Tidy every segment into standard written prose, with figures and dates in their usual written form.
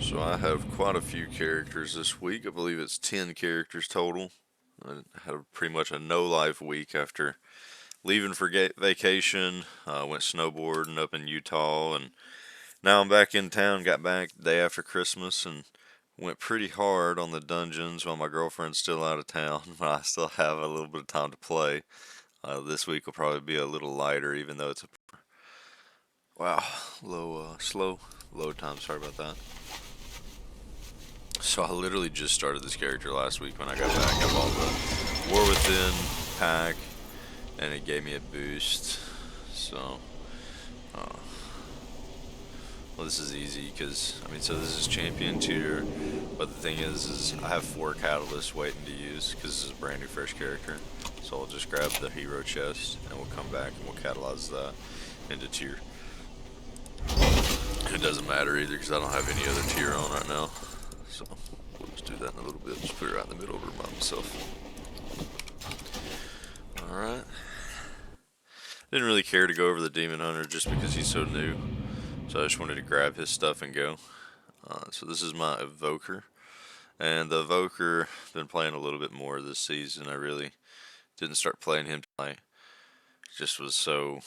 So I have quite a few characters this week. I believe it's 10 characters total. I had pretty much a no-life week after leaving for vacation. Went snowboarding up in Utah, and now I'm back in town. Got back the day after Christmas and went pretty hard on the dungeons while my girlfriend's still out of town, but I still have a little bit of time to play. This week will probably be a little lighter, even though it's a wow slow load time. Sorry about that. So I literally just started this character last week when I got back. I bought the War Within pack, and it gave me a boost. So, uh, well, this is easy because so this is champion tier, but the thing is I have 4 catalysts waiting to use because this is a brand new fresh character. So I'll just grab the hero chest and we'll come back and we'll catalyze that into tier. It doesn't matter either because I don't have any other tier on right now. So we'll just do that in a little bit. Just put it right in the middle to remind myself. Alright. Didn't really care to go over the Demon Hunter just because he's so new. So I just wanted to grab his stuff and go. So this is my Evoker. And the Evoker, been playing a little bit more this season. I really didn't start playing him tonight. Just was so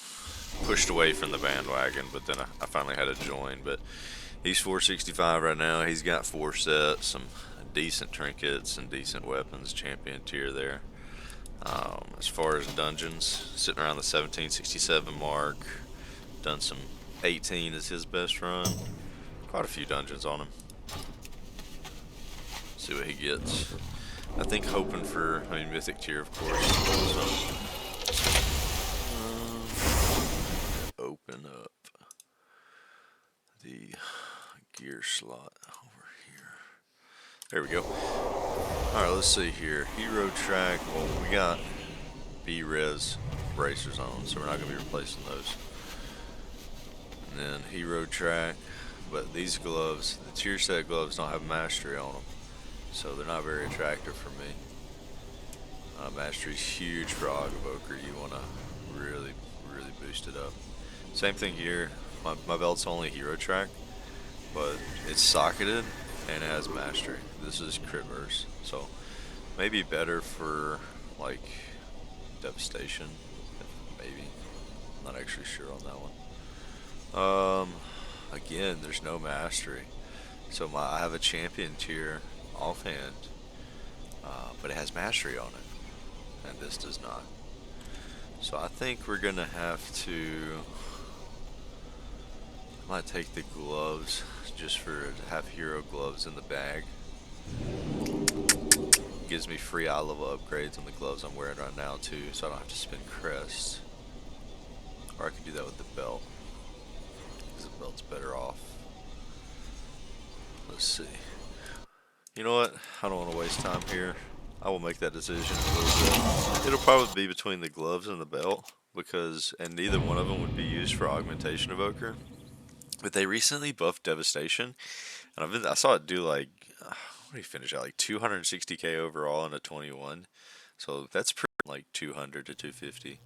pushed away from the bandwagon, but then I finally had to join. But he's 465 right now. He's got 4 sets, some decent trinkets and decent weapons, champion tier there. As far as dungeons, sitting around the 1767 mark. Done some 18 is his best run. Quite a few dungeons on him. See what he gets. I think hoping for, mythic tier of course. So, open up the gear slot over here. There we go. Alright, let's see here. Hero track. Well, we got B-res bracers on, so we're not going to be replacing those. And then hero track. But these gloves, the tier set gloves, don't have mastery on them. So they're not very attractive for me. Mastery's huge for Evoker. You want to really boost it up. Same thing here. My belt's only hero track, but it's socketed and it has mastery. This is crit burst, so maybe better for like devastation. Maybe. Not actually sure on that one. Again, there's no mastery, so I have a champion tier offhand, but it has mastery on it, and this does not. So I think we're gonna have to. I might take the gloves just for to have hero gloves in the bag. Gives me free eye level upgrades on the gloves I'm wearing right now too, so I don't have to spend crests. Or I could do that with the belt, because the belt's better off. Let's see. You know what? I don't want to waste time here. I will make that decision in a little bit. It'll probably be between the gloves and the belt, and neither one of them would be used for augmentation evoker. But they recently buffed devastation, and I saw it do like what did he finish at, like 260k overall in a 21. So that's pretty like 200 to 250.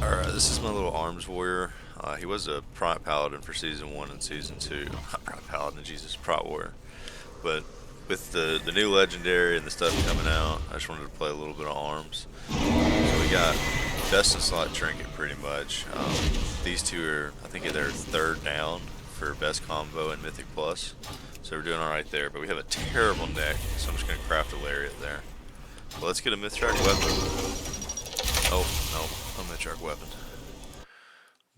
Alright, this is my little arms warrior. He was a prot paladin for season 1 and season 2. Not prot paladin, Jesus, prot warrior. But with the new legendary and the stuff coming out, I just wanted to play a little bit of arms. So we got best in slot trinket pretty much. These two are, I think they're third down for best combo and mythic plus. So we're doing alright there, but we have a terrible neck, so I'm just going to craft a lariat there. Well, let's get a mythic weapon. Oh, no, a mythic weapon.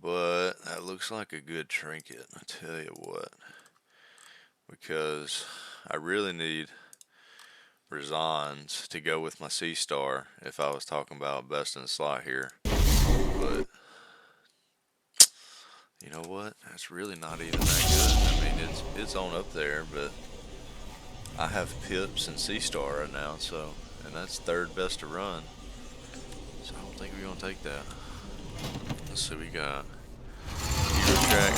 But that looks like a good trinket, I tell you what. Because I really need Resigns to go with my C-Star if I was talking about best in the slot here. But you know what? That's really not even that good. It's on up there, but I have Pips and C-Star right now, and that's third best to run. So I don't think we're gonna take that. Let's see, we got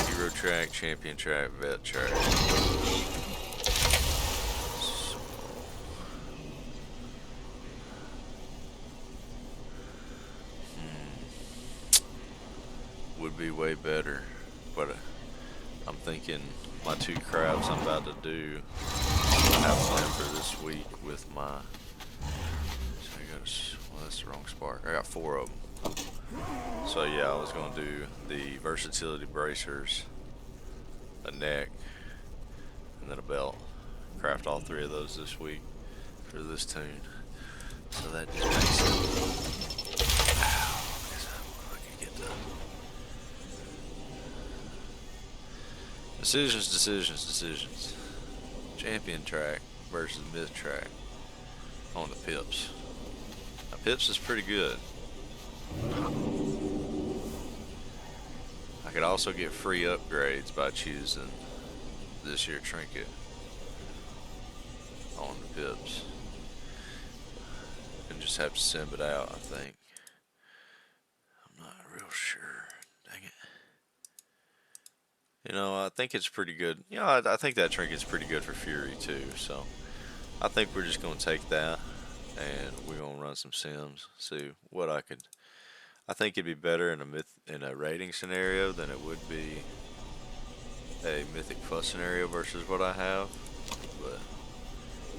hero track, champion track, vet track. Would be way better, but I'm thinking my 2 crafts I'm about to do, I have planned for this week with my. So I got, well, that's the wrong spark. I got 4 of them. So yeah, I was gonna do the versatility bracers, a neck, and then a belt. Craft all 3 of those this week for this tune. So that just makes it. I can get the decisions. Champion track versus myth track on the pips. Now pips is pretty good. I could also get free upgrades by choosing this here trinket on the pips. And just have to sim it out, I think. I'm not real sure. Dang it. You know, I think it's pretty good. You know, I think that trinket's pretty good for Fury too. So I think we're just gonna take that and we're gonna run some sims. See what I could. I think it'd be better in a rating scenario than it would be a mythic plus scenario versus what I have. But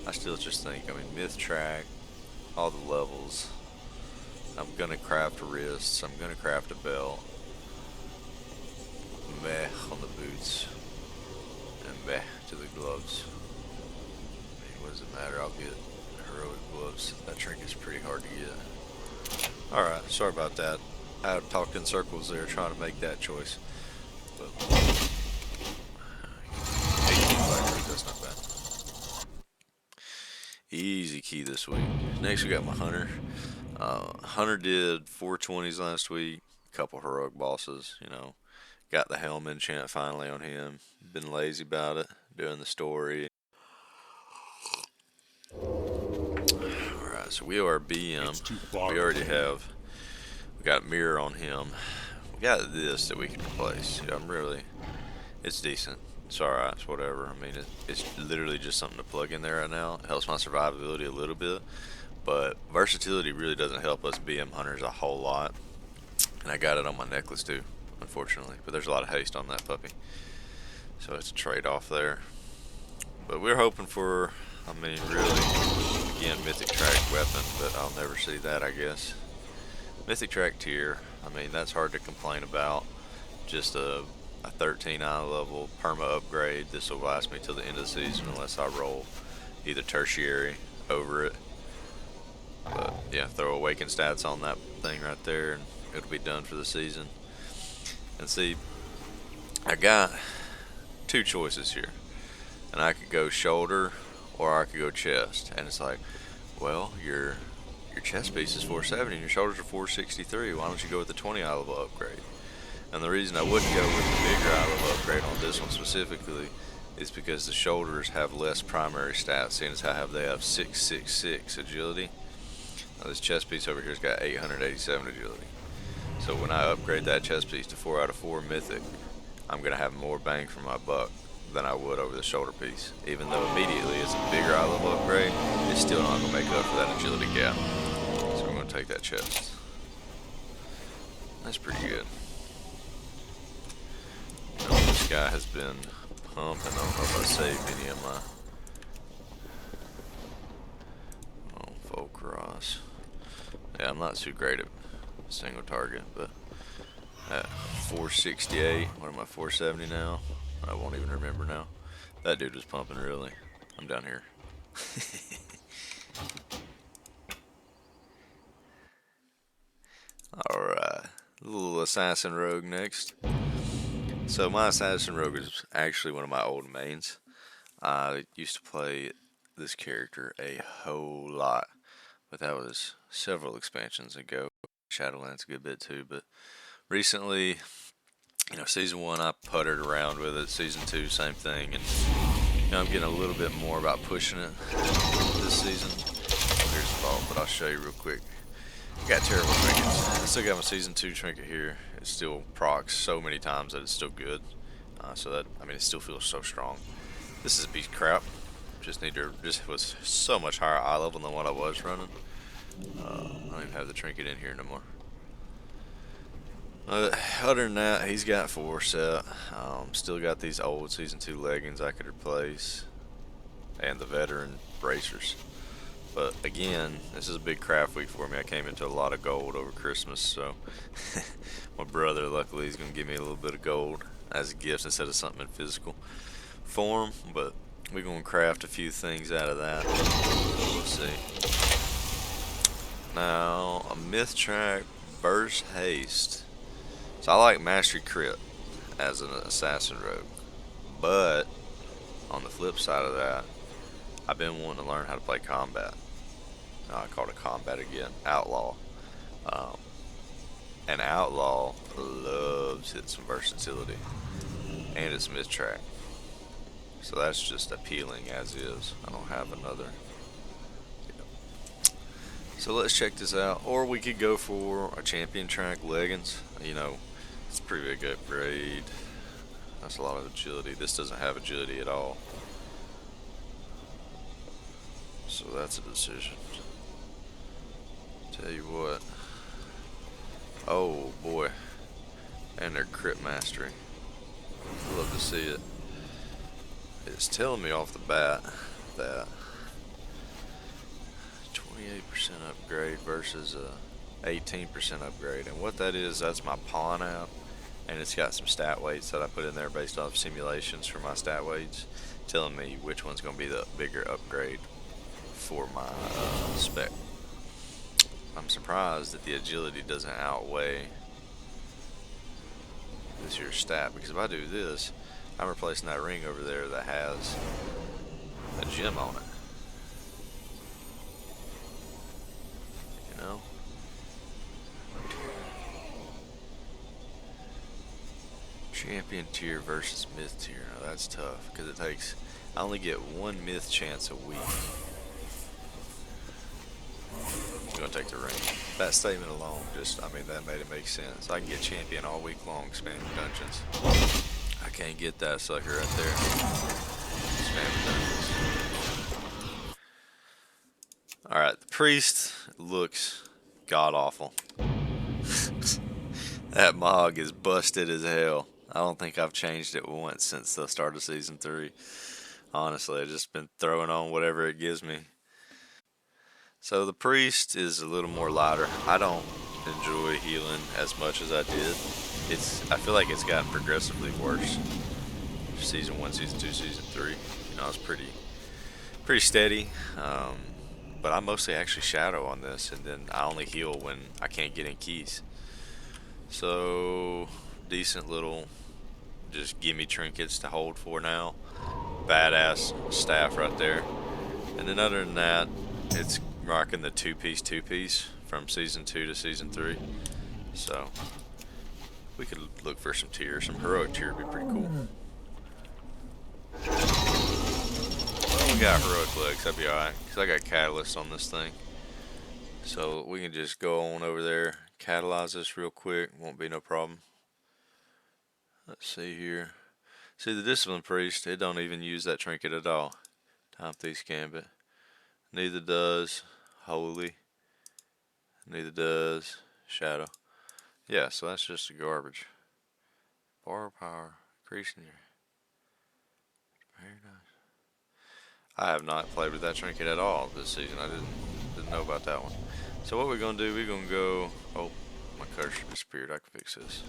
I still just think, I mean, myth track, all the levels. I'm gonna craft wrists. I'm gonna craft a belt. Meh on the boots, and meh to the gloves. I mean, what does it matter? I'll get heroic gloves. That trinket's pretty hard to get. Alright, sorry about that. I talked in circles there trying to make that choice. But 18 black, that's not bad. Easy key this week. Next we got my Hunter. Hunter did 420s last week. Couple heroic bosses, you know. Got the helm enchant finally on him. Been lazy about it. Doing the story. Alright, so we are BM. We already have. We got mirror on him. We got this that we can replace. Yeah, it's decent. It's alright. It's whatever. I mean, it's literally just something to plug in there right now. It helps my survivability a little bit. But versatility really doesn't help us BM hunters a whole lot. And I got it on my necklace too, unfortunately. But there's a lot of haste on that puppy. So it's a trade-off there. But we're hoping for, I mean, really, again, mythic track weapon, but I'll never see that, I guess. Mythic track tier, I mean, that's hard to complain about. Just a 13 eye level perma upgrade. This will last me till the end of the season unless I roll either tertiary over it. But yeah, throw awaken stats on that thing right there and it'll be done for the season. And see, I got 2 choices here. And I could go shoulder or I could go chest. And it's like, well, your chest piece is 470 and your shoulders are 463. Why don't you go with the 20 eye level upgrade? And the reason I wouldn't go with the bigger eye level upgrade on this one specifically is because the shoulders have less primary stats, seeing as how they have 666 agility. Now this chest piece over here has got 887 agility. So when I upgrade that chest piece to 4 out of 4 mythic, I'm going to have more bang for my buck than I would over the shoulder piece. Even though immediately it's a bigger eye level upgrade, it's still not going to make up for that agility gap. So I'm going to take that chest. That's pretty good. This guy has been pumping. I don't know if I saved any of my full cross. Yeah, I'm not too great at single target, but at 468, what am I, 470 now? I won't even remember now. That dude was pumping really. I'm down here. Alright, little assassin rogue next. So my assassin rogue is actually one of my old mains. I used to play this character a whole lot, but that was several expansions ago. Shadowlands a good bit too, but recently, you know, season 1 I puttered around with it. Season 2, same thing, and you know, I'm getting a little bit more about pushing it this season. Here's the vault, but I'll show you real quick. Got terrible trinkets. I still got my season 2 trinket here. It still procs so many times that it's still good. So that, I mean, it still feels so strong. This is beast crap. Just was so much higher eye level than what I was running. I don't even have the trinket in here no more. Other than that, he's got 4 set. Still got these old Season 2 leggings I could replace, and the veteran bracers. But again, this is a big craft week for me. I came into a lot of gold over Christmas, so my brother, luckily, is going to give me a little bit of gold as a gift instead of something in physical form. But we're going to craft a few things out of that. We'll see. Now, a myth track, burst haste. So I like mastery crit as an assassin rogue, but on the flip side of that, I've been wanting to learn how to play combat. I call it combat again, outlaw. Um, and outlaw loves hitting some versatility, and it's myth track. So that's just appealing as is. I don't have another. So let's check this out. Or we could go for a champion track leggings. It's a pretty big upgrade. That's a lot of agility. This doesn't have agility at all. So that's a decision. Tell you what. Oh boy. And their crit mastery. Love to see it. It's telling me off the bat that 28% upgrade versus a 18% upgrade. And what that is, that's my pawn app. And it's got some stat weights that I put in there based off simulations for my stat weights, telling me which one's going to be the bigger upgrade for my spec. I'm surprised that the agility doesn't outweigh this here stat, because if I do this, I'm replacing that ring over there that has a gem on it. You know? Champion tier versus myth tier. Now that's tough because I only get 1 myth chance a week. I'm gonna take the ring. That statement alone, that made it make sense. I can get champion all week long spamming dungeons. I can't get that sucker right there. Spamming dungeons. Alright, the priest looks god awful. That Mog is busted as hell. I don't think I've changed it once since the start of Season 3. Honestly, I've just been throwing on whatever it gives me. So the priest is a little more lighter. I don't enjoy healing as much as I did. I feel like it's gotten progressively worse. Season 1, Season 2, Season 3. It's pretty steady. But I mostly actually shadow on this, and then I only heal when I can't get in keys. So decent little just gimme trinkets to hold for now. Badass staff right there. And then other than that, it's rocking the two-piece from Season 2 to Season 3. So we could look for some tiers. Some heroic tier would be pretty cool. Well, we got heroic legs. That'd be alright. Because I got catalyst on this thing. So we can just go on over there, catalyze this real quick. Won't be no problem. Let's see here. See, the Discipline Priest, it don't even use that trinket at all. Time Thief's Gambit. Neither does Holy. Neither does Shadow. Yeah, so that's just a garbage. Borrow power. Increasing your... Very nice. I have not played with that trinket at all this season. I didn't know about that one. So what we're going to do, we're going to go... Oh, my cursor disappeared. I can fix this.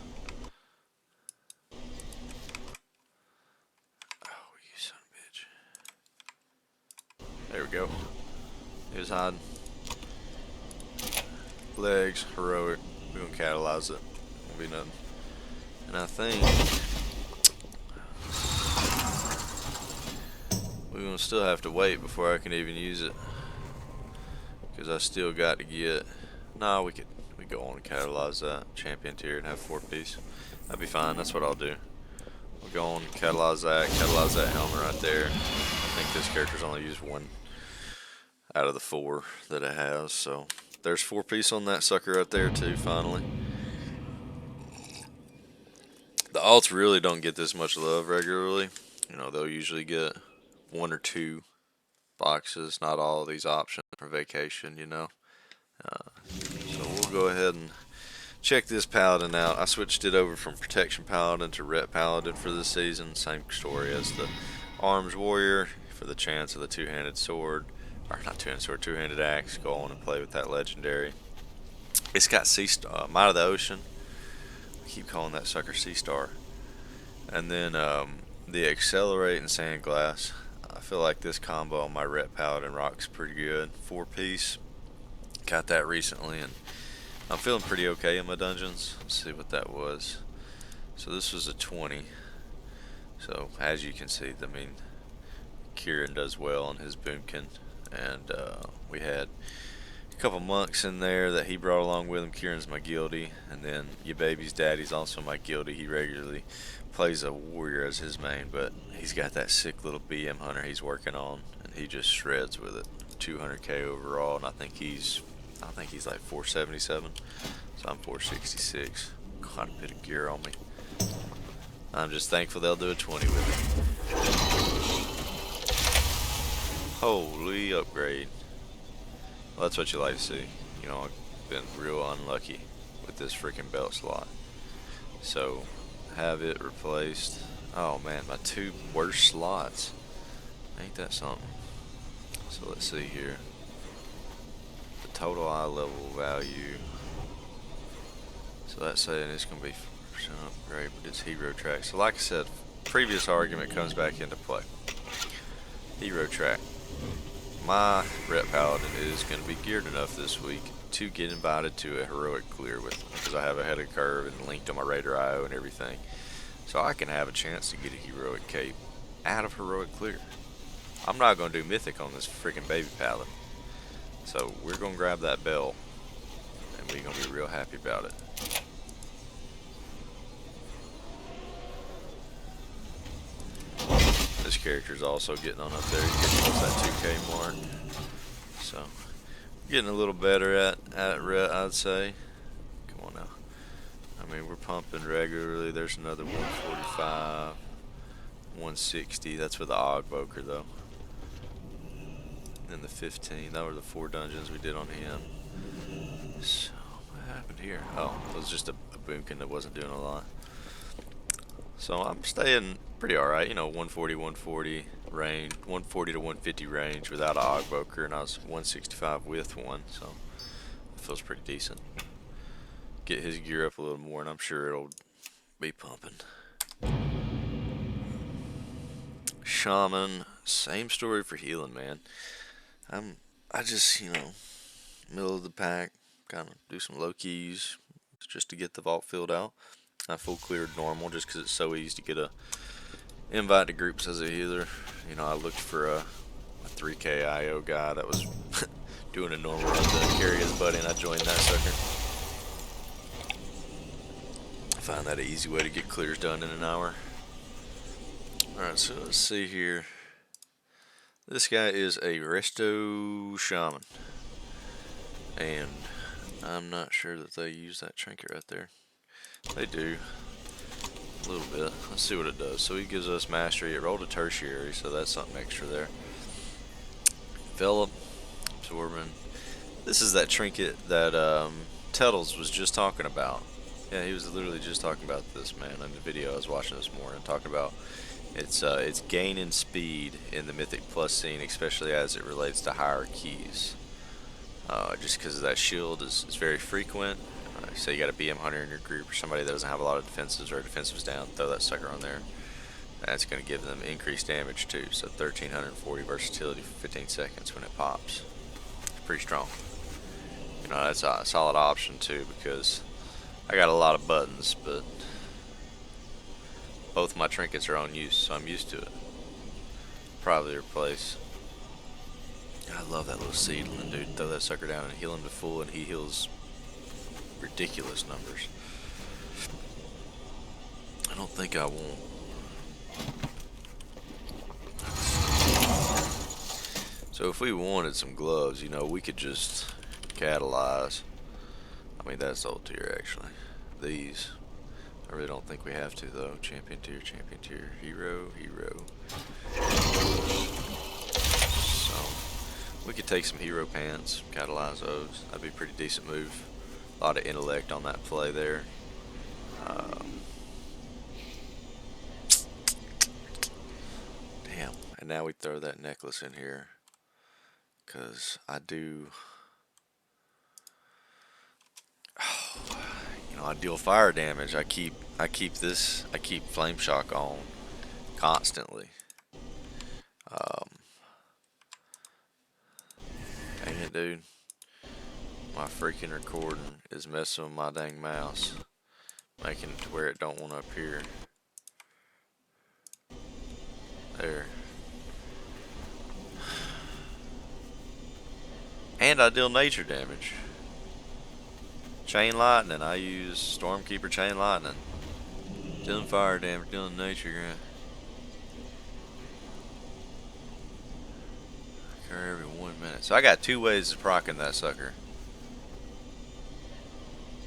There we go. He was hiding. Legs, heroic. We're gonna catalyze it. Won't be nothing. And I think we're gonna still have to wait before I can even use it, because I still got to get. Nah, we go on and catalyze that champion tier and have 4-piece. That'd be fine. That's what I'll do. We'll go on and catalyze that helmet right there. I think this character's only used 1 out of the 4 that it has, so there's 4-piece on that sucker right there too. Finally, the alts really don't get this much love regularly. They'll usually get 1 or 2 boxes, not all of these options for vacation. So we'll go ahead and check this paladin out. I switched it over from protection paladin to ret paladin for this season. Same story as the arms warrior for the chance of the two-handed sword, or not two-handed sword, two-handed axe. Go on and play with that legendary. It's got sea star, Might of the Ocean. I keep calling that sucker Sea Star. And then the Accelerate and Sandglass. I feel like this combo on my ret paladin rocks pretty good. 4-piece. Got that recently, and I'm feeling pretty okay in my dungeons. Let's see what that was. So this was a 20. So as you can see, I mean, Kieran does well on his boomkin, and we had a couple monks in there that he brought along with him. Kieran's my guildie, and then your baby's daddy's also my guildie. He regularly plays a warrior as his main, but he's got that sick little BM hunter he's working on, and he just shreds with it. 200k overall, and I think he's like 477, so I'm 466. Quite a bit of gear on me. I'm just thankful they'll do a 20 with it. Holy upgrade. Well, that's what you like to see. You know, I've been real unlucky with this freaking belt slot. So, have it replaced. Oh man, my 2 worst slots. Ain't that something? So let's see here. The total eye level value. So that's saying it's going to be 4% upgrade, but it's hero track. So like I said, previous argument comes back into play. Hero track. My ret paladin is going to be geared enough this week to get invited to a heroic clear with them, because I have ahead of curve and linked on my Raider IO and everything. So I can have a chance to get a heroic cape out of heroic clear. I'm not going to do mythic on this freaking baby paladin. So we're going to grab that bell, and we're going to be real happy about it. This character's also getting on up there. He's getting close to that 2k mark. So getting a little better at ret, I'd say. Come on now. I mean, we're pumping regularly. There's another 145, 160. That's for the Ogboker though. And the 15. That were the 4 dungeons we did on him. So what happened here? Oh, it was just a boomkin that wasn't doing a lot. So I'm staying pretty alright, you know, 140, 140 range, 140 to 150 range without an Ogboker, and I was 165 with one, so it feels pretty decent. Get his gear up a little more, and I'm sure it'll be pumping. Shaman, same story for healing, man. I just, you know, middle of the pack, kind of do some low keys just to get the vault filled out. I full cleared normal just because it's so easy to get a invite to groups as a healer. You know, I looked for a 3k IO guy that was doing a normal run to carry his buddy, and I joined that sucker. I find that an easy way to get clears done in an hour. Alright, so let's see here. This guy is a Resto Shaman, and I'm not sure that they use that trinket right there. They do. A little bit. Let's see what it does. So he gives us mastery. It rolled a tertiary, so that's something extra there. Envelop, absorbing. This is that trinket that Tettles was just talking about. Yeah, he was literally just talking about this, man, in the video I was watching this morning, talking about it's gaining speed in the Mythic Plus scene, especially as it relates to higher keys. Just because that shield is very frequent. Say you got a BM hunter in your group, or somebody that doesn't have a lot of defenses, or defensives down, throw that sucker on there. That's going to give them increased damage too. So 1340 versatility for 15 seconds when it pops. It's pretty strong. You know, that's a solid option too, because I got a lot of buttons, but both my trinkets are on use, so I'm used to it. Probably replace. I love that little seedling, dude. Throw that sucker down and heal him to full, and he heals ridiculous numbers. I don't think I won't. So if we wanted some gloves, you know, we could just catalyze. I mean, that's old tier actually. These, I really don't think we have to though. Champion tier, hero. So we could take some hero pants, catalyze those. That'd be a pretty decent move. A lot of intellect on that play there. Damn. And now we throw that necklace in here. Because I do... You know, I deal fire damage. I keep flame shock on constantly. Dang it, dude. My freaking recording is messing with my dang mouse, making it to where it don't want to appear. There. And I deal nature damage. Chain lightning. I use Stormkeeper chain lightning. Dealing fire damage, dealing nature. Occur every 1 minute. So I got 2 ways of proccing that sucker.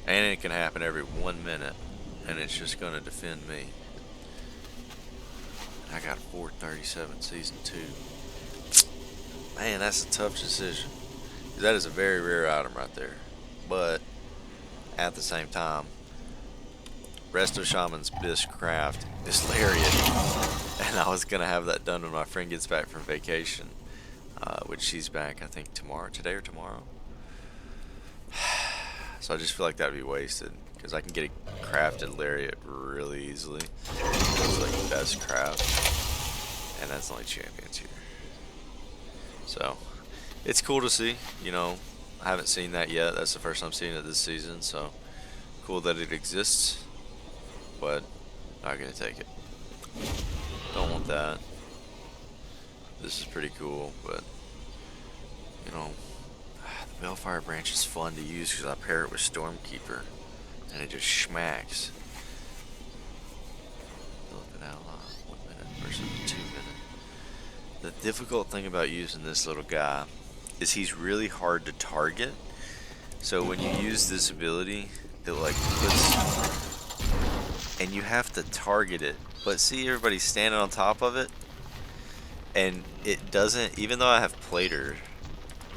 And it can happen every 1 minute. And it's just going to defend me. I got 437 season 2. Man, that's a tough decision. That is a very rare item right there. But at the same time, Resto Shaman's best craft is Lariat. And I was going to have that done when my friend gets back from vacation. Which she's back, I think, today or tomorrow. So I just feel like that would be wasted. Because I can get a crafted Lariat really easily. It's like the best craft. And that's only champions here. So, it's cool to see. You know, I haven't seen that yet. That's the first time seeing it this season. So, cool that it exists. But, not going to take it. Don't want that. This is pretty cool, but, you know, the Balefire branch is fun to use because I pair it with Stormkeeper. And it just smacks. Look at 1 minute versus 2 minute. The difficult thing about using this little guy is he's really hard to target. So when you use this ability, it like puts, and you have to target it. But see, everybody's standing on top of it, and it doesn't. Even though I have Plater,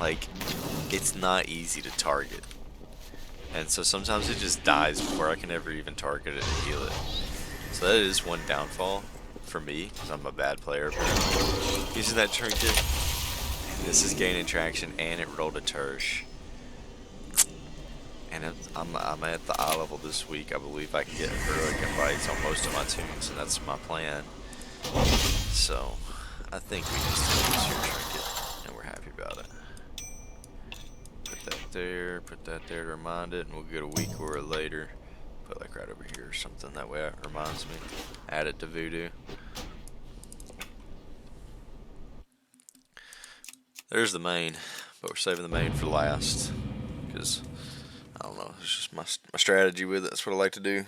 like it's not easy to target. And so sometimes it just dies before I can ever even target it and heal it. So that is one downfall for me, because I'm a bad player. But using that trinket, and this is gaining traction, and it rolled a Tersh. And I'm at the eye level this week. I believe I can get heroic invites on most of my toons, and that's my plan. So I think we just use your trinket, and we're happy about it. Put that there to remind it, and we'll get a week or later. Put like right over here or something, that way it reminds me. Add it to Voodoo. There's the main, but we're saving the main for last, because, I don't know, it's just my strategy with it. That's what I like to do.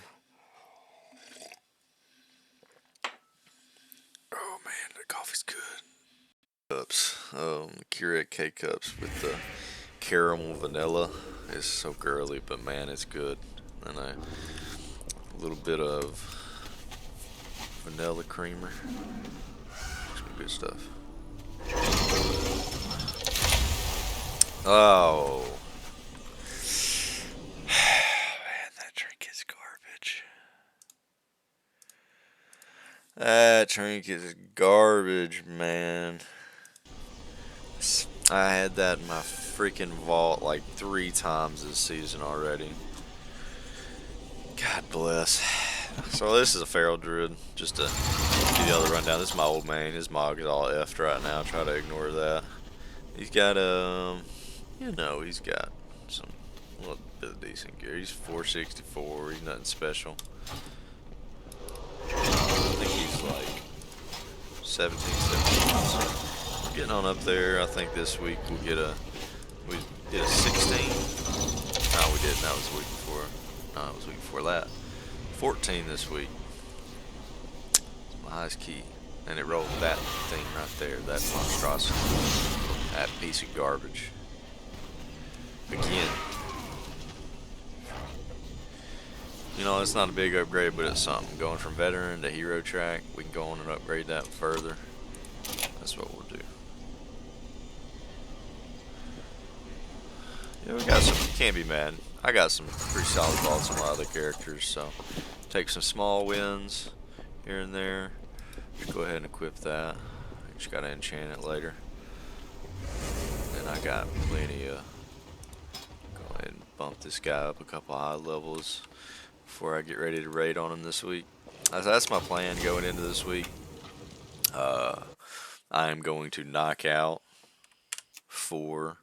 Oh man, the coffee's good. Cups, Keurig K-Cups with the caramel vanilla. It's so girly, but man, it's good. And a little bit of vanilla creamer. Some good stuff. Oh. Man, that drink is garbage. That drink is garbage, man. I had that in my freaking vault like 3 times this season already. God bless. So this is a Feral Druid, just to give you all the rundown. This is my old main. His mog is all effed right now. Try to ignore that. He's got you know, he's got some little bit of decent gear. He's 464. He's nothing special. I think he's like 17, 17. So we're getting on up there. I think this week we did a 16. No, we didn't. That was the week before. No, it was the week before that. 14 this week. It's my highest key. And it rolled that thing right there, that monstrosity. That piece of garbage. Again. You know, it's not a big upgrade, but it's something. Going from veteran to hero track, we can go on and upgrade that further. That's what we'll do. Yeah, we got some. You can't be mad. I got some pretty solid thoughts on my other characters, so take some small wins here and there. Just go ahead and equip that. I just gotta enchant it later. And I got plenty of. Go ahead and bump this guy up a couple high levels before I get ready to raid on him this week. That's my plan going into this week. I am going to knock out 4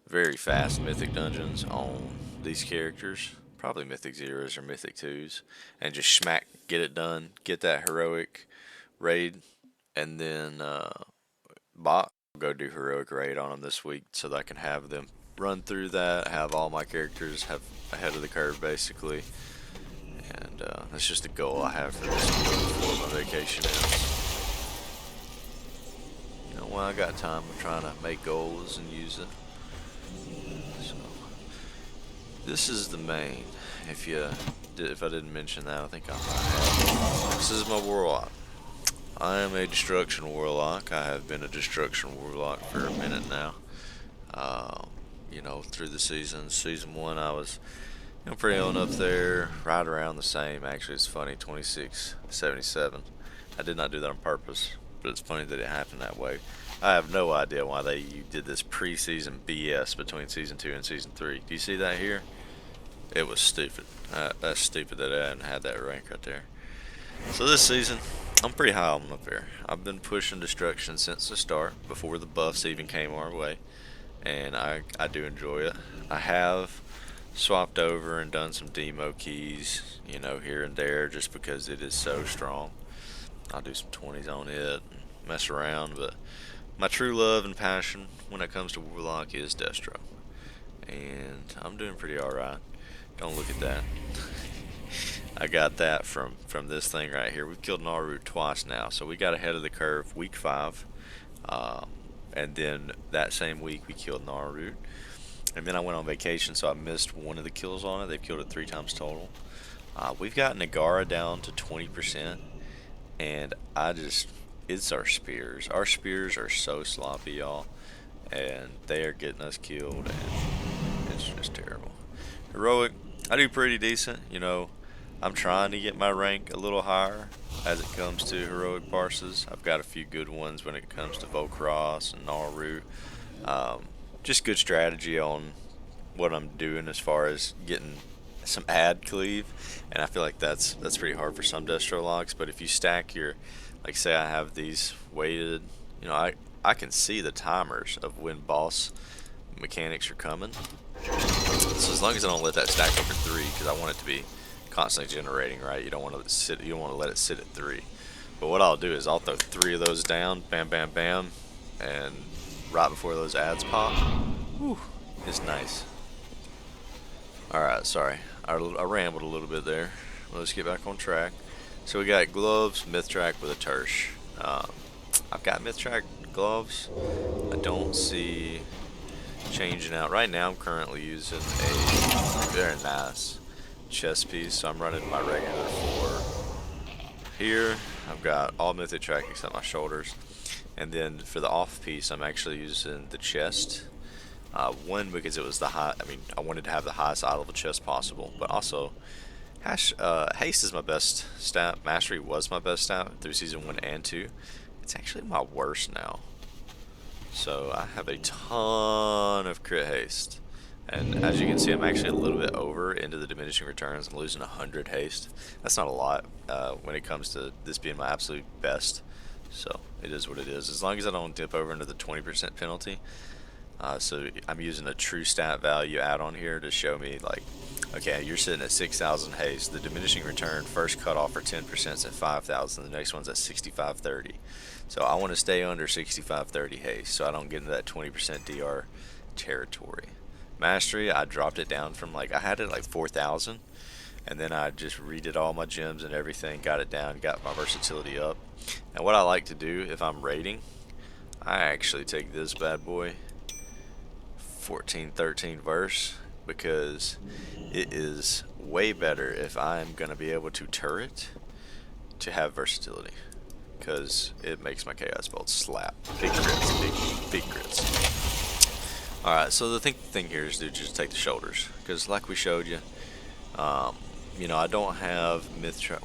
very fast mythic dungeons on these characters, probably mythic 0s or mythic 2s, and just smack, get it done, get that heroic raid, and then bot, I'll go do heroic raid on them this week so that I can have them run through that, have all my characters have ahead of the curve basically, and that's just the goal I have for this week before my vacation ends. You know, when I got time, I'm trying to make goals and use it. So this is the main. If I didn't mention that, I think I might have. This is my warlock. I am a destruction warlock. I have been a destruction warlock for a minute now. You know, through the seasons. Season 1, I was, you know, pretty on up there, right around the same. Actually, it's funny, 2677. I did not do that on purpose, but it's funny that it happened that way. I have no idea why they did this preseason BS between season 2 and season 3. Do you see that here? It was stupid. That's stupid that I hadn't had that rank right there. So this season, I'm pretty high on up there. I've been pushing destruction since the start, before the buffs even came our way, and I do enjoy it. I have swapped over and done some demo keys, you know, here and there, just because it is so strong. I'll do some 20s on it, and mess around, but my true love and passion when it comes to warlock is Destro, and I'm doing pretty alright. Don't look at that. I got that from this thing right here. We've killed Naru twice now, so we got ahead of the curve week 5, and then that same week we killed Naru, and then I went on vacation, so I missed one of the kills on it. They've killed it 3 times total. We've got Nagara down to 20%, and it's our spears. Our spears are so sloppy, y'all, and they are getting us killed, and it's just terrible. Heroic, I do pretty decent, you know. I'm trying to get my rank a little higher as it comes to heroic parses. I've got a few good ones when it comes to Volcross and Naru. Just good strategy on what I'm doing as far as getting some ad cleave, and I feel like that's pretty hard for some Destro locks. But if you stack your, like say I have these weighted, you know, I can see the timers of when boss mechanics are coming. So as long as I don't let that stack over 3, because I want it to be constantly generating, right? You don't want to sit. You don't want to let it sit at 3. But what I'll do is I'll throw 3 of those down, bam, bam, bam, and right before those ads pop, whew, it's nice. All right, sorry, I rambled a little bit there. Let's get back on track. So we got gloves, Mythtrack with a Tersh. I've got Mythtrack gloves. I don't see changing out. Right now I'm currently using a very nice chest piece, so I'm running my regular 4 here. I've got all Mythic track except my shoulders, and then for the off piece I'm actually using the chest. One, because it was the high, I wanted to have the highest eye level chest possible, but also haste is my best stat. Mastery was my best stat through season 1 and 2. It's actually my worst now. So I have a ton of crit haste, and as you can see, I'm actually a little bit over into the diminishing returns. I'm losing 100 haste. That's not a lot when it comes to this being my absolute best, so it is what it is. As long as I don't dip over into the 20% penalty. So I'm using a true stat value add-on here to show me, like, okay, you're sitting at 6,000 haste. The diminishing return first cutoff for 10% is at 5,000. The next one's at 6,530. So I want to stay under 6,530 haste, so I don't get into that 20% DR territory. Mastery, I dropped it down from, like, I had it like 4,000, and then I just redid all my gems and everything, got it down, got my versatility up. And what I like to do if I'm raiding, I actually take this bad boy, 1413 verse, because it is way better if I'm going to be able to turret to have versatility, because it makes my chaos bolt slap. Big crits, big crits. Alright, so the thing here is to just take the shoulders. Because, like we showed you, um, I don't have myth trap.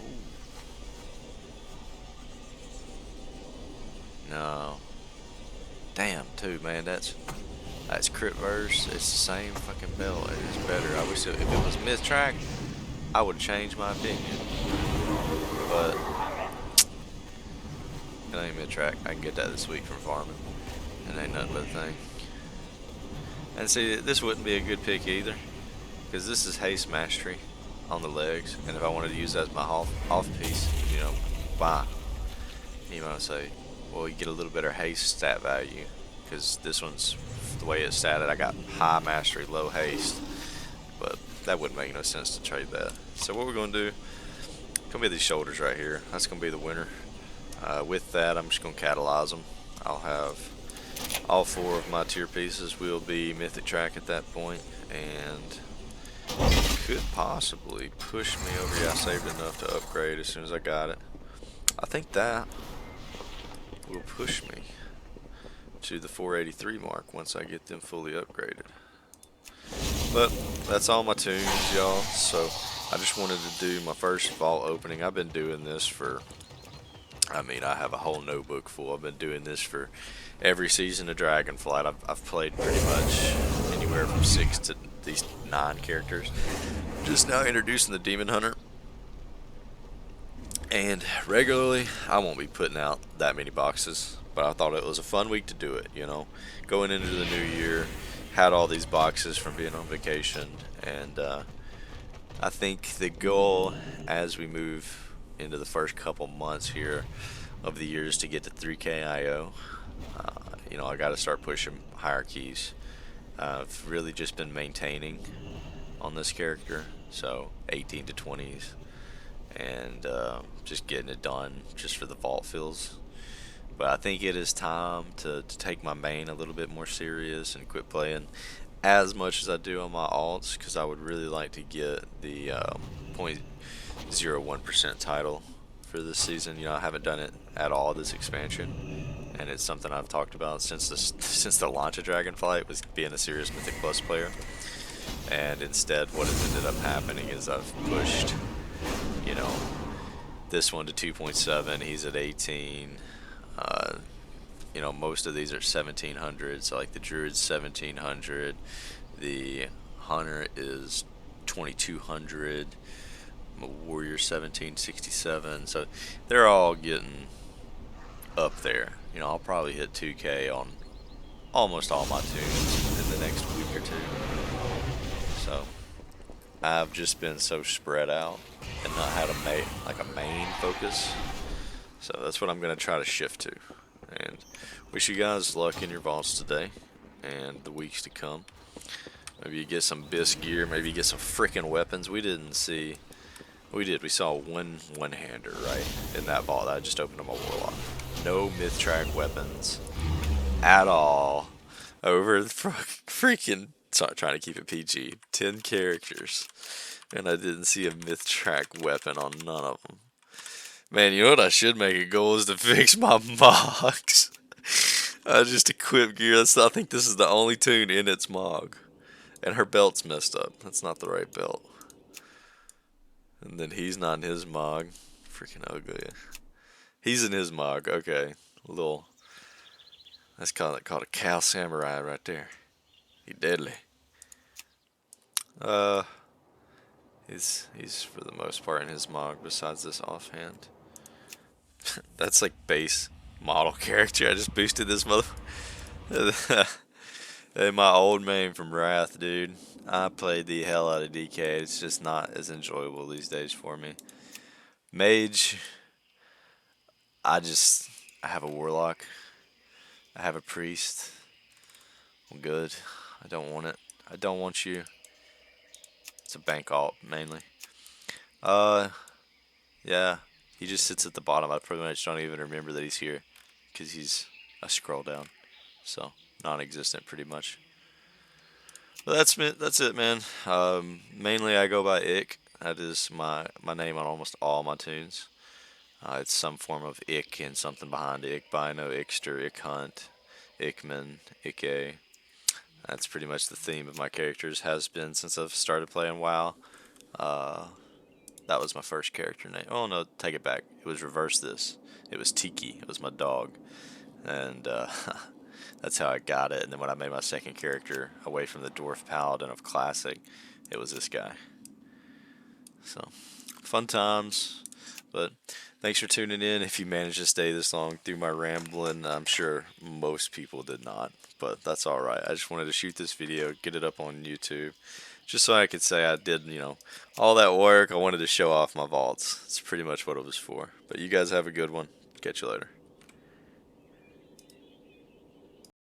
No. Damn, too, man. That's crit verse. It's the same fucking belt. It is better. I wish if it was myth track, I would change my opinion. But it ain't myth track. I can get that this week from farming. It ain't nothing but a thing. And see, this wouldn't be a good pick either, because this is haste mastery on the legs, and if I wanted to use that as my off piece, why? You might say, well, you get a little better haste stat value, because this one's the way it's statted. I got high mastery, low haste, but that wouldn't make no sense to trade that. So what we're gonna do? Gonna be these shoulders right here. That's gonna be the winner. With that, I'm just gonna catalyze them. I'll have all 4 of my tier pieces will be mythic track at that point, and could possibly push me over. Yeah, I saved enough to upgrade as soon as I got it. I think that will push me to the 483 mark once I get them fully upgraded. But that's all my toons, y'all. So I just wanted to do my first vault opening. I've been doing this for, I have a whole notebook full. I've been doing this for every season of Dragonflight. I've played pretty much anywhere from 6 to these 9 characters. Just now introducing the Demon Hunter. And regularly, I won't be putting out that many boxes, but I thought it was a fun week to do it, Going into the new year, had all these boxes from being on vacation, and I think the goal as we move into the first couple months here of the year is to get to 3K IO. I got to start pushing hierarchies. I've really just been maintaining on this character, so 18 to 20s, and just getting it done just for the vault fills. But I think it is time to take my main a little bit more serious and quit playing as much as I do on my alts, because I would really like to get the 0.01% title for this season. I haven't done it at all this expansion, and it's something I've talked about since since the launch of Dragonflight, was being a serious Mythic Plus player. And instead, what has ended up happening is I've pushed, you know, this one to 2.7. He's at 18. Most of these are 1700. So like the Druid's 1700, the Hunter is 2200, Warrior 1767. So they're all getting up there. I'll probably hit 2K on almost all my tunes in the next week or two. So I've just been so spread out and not had a main focus. So that's what I'm gonna try to shift to. And wish you guys luck in your vaults today and the weeks to come. Maybe you get some bisque gear. Maybe you get some freaking weapons. We didn't see. We did. We saw one-hander right in that vault. I just opened up a warlock. No myth track weapons at all. Over the freaking. Sorry, trying to keep it PG. 10 characters, and I didn't see a myth track weapon on none of them. Man, you know what I should make a goal is to fix my mogs. I just equip gear. I think this is the only toon in its mog. And her belt's messed up. That's not the right belt. And then he's not in his mog. Freaking ugly. He's in his mog. Okay. That's called a cow samurai right there. He deadly. He's for the most part in his mog besides this offhand. That's like base model character. I just boosted this mother. Hey, my old main from Wrath, dude. I played the hell out of DK. It's just not as enjoyable these days for me. Mage, I have a warlock. I have a priest. I'm good. I don't want it. I don't want you. It's a bank alt mainly. Yeah. He just sits at the bottom. I pretty much don't even remember that he's here, because I scroll down. So, non-existent pretty much. But that's it, man. Mainly I go by Ick. That is my name on almost all my tunes. It's some form of Ick and something behind Ick. Bino, Ickster, Ick Hunt, Ickman, Icke. That's pretty much the theme of my characters, has been since I've started playing WoW. Uh, that was my first character name. Oh no, take it back. It was reverse this. It was Tiki. It was my dog. And that's how I got it. And then when I made my second character away from the Dwarf Paladin of Classic, it was this guy. So, fun times. But thanks for tuning in. If you managed to stay this long through my rambling, I'm sure most people did not. But that's alright. I just wanted to shoot this video, get it up on YouTube, just so I could say I did, all that work. I wanted to show off my vaults. It's pretty much what it was for. But you guys have a good one. Catch you later.